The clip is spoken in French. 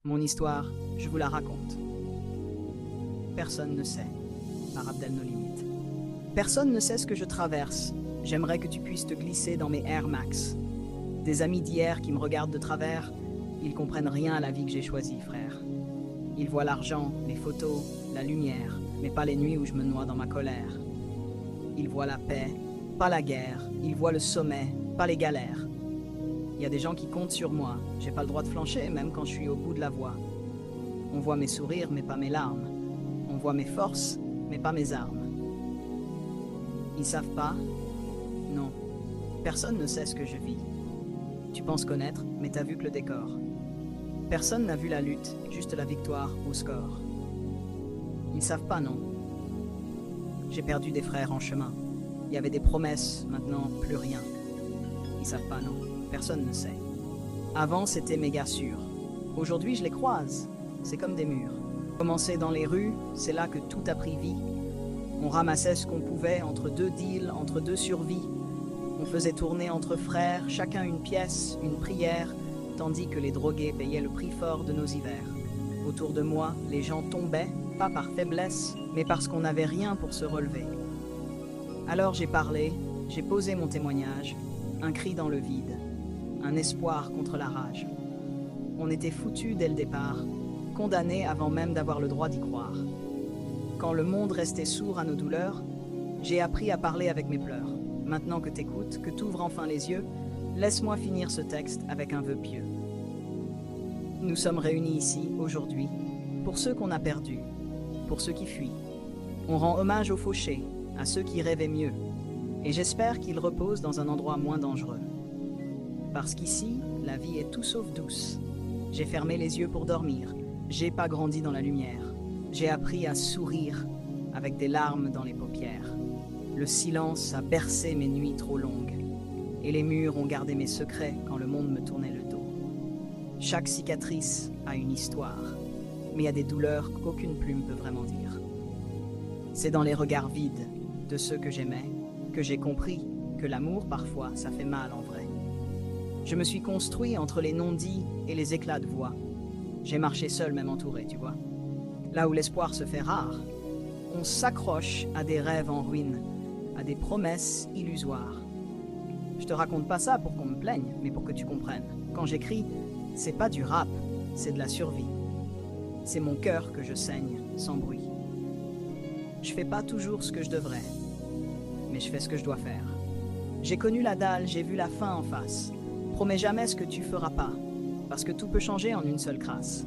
Mon histoire, je vous la raconte. Personne ne sait, par Abdel No Limit. Personne ne sait ce que je traverse. J'aimerais que tu puisses te glisser dans mes Air Max. Des amis d'hier qui me regardent de travers, ils comprennent rien à la vie que j'ai choisie, frère. Ils voient l'argent, les photos, la lumière, mais pas les nuits où je me noie dans ma colère. Ils voient la paix, pas la guerre. Ils voient le sommet, pas les galères. Il y a des gens qui comptent sur moi. J'ai pas le droit de flancher, même quand je suis au bout de la voie. On voit mes sourires, mais pas mes larmes. On voit mes forces, mais pas mes armes. Ils savent pas? Non. Personne ne sait ce que je vis. Tu penses connaître, mais t'as vu que le décor. Personne n'a vu la lutte, juste la victoire au score. Ils savent pas, non. J'ai perdu des frères en chemin. Il y avait des promesses, maintenant plus rien. Ils savent pas, non. Personne ne sait. Avant, c'était méga sûr. Aujourd'hui, je les croise. C'est comme des murs. Commencer dans les rues, c'est là que tout a pris vie. On ramassait ce qu'on pouvait entre deux deals, entre deux survies. On faisait tourner entre frères, chacun une pièce, une prière, tandis que les drogués payaient le prix fort de nos hivers. Autour de moi, les gens tombaient, pas par faiblesse, mais parce qu'on n'avait rien pour se relever. Alors j'ai parlé, j'ai posé mon témoignage, un cri dans le vide, un espoir contre la rage. On était foutus dès le départ, condamnés avant même d'avoir le droit d'y croire. Quand le monde restait sourd à nos douleurs, j'ai appris à parler avec mes pleurs. Maintenant que t'écoutes, que t'ouvres enfin les yeux, laisse-moi finir ce texte avec un vœu pieux. Nous sommes réunis ici, aujourd'hui, pour ceux qu'on a perdus, pour ceux qui fuient. On rend hommage aux fauchés, à ceux qui rêvaient mieux, et j'espère qu'ils reposent dans un endroit moins dangereux. Parce qu'ici, la vie est tout sauf douce. J'ai fermé les yeux pour dormir, j'ai pas grandi dans la lumière. J'ai appris à sourire avec des larmes dans les paupières. Le silence a bercé mes nuits trop longues, et les murs ont gardé mes secrets quand le monde me tournait le dos. Chaque cicatrice a une histoire, mais il y a des douleurs qu'aucune plume peut vraiment dire. C'est dans les regards vides de ceux que j'aimais que j'ai compris que l'amour, parfois, ça fait mal en vrai. Je me suis construit entre les non-dits et les éclats de voix. J'ai marché seul, même entouré, tu vois. Là où l'espoir se fait rare, on s'accroche à des rêves en ruine, à des promesses illusoires. Je te raconte pas ça pour qu'on me plaigne, mais pour que tu comprennes. Quand j'écris, c'est pas du rap, c'est de la survie. C'est mon cœur que je saigne, sans bruit. Je fais pas toujours ce que je devrais, mais je fais ce que je dois faire. J'ai connu la dalle, j'ai vu la fin en face. Promets jamais ce que tu feras pas, parce que tout peut changer en une seule crasse.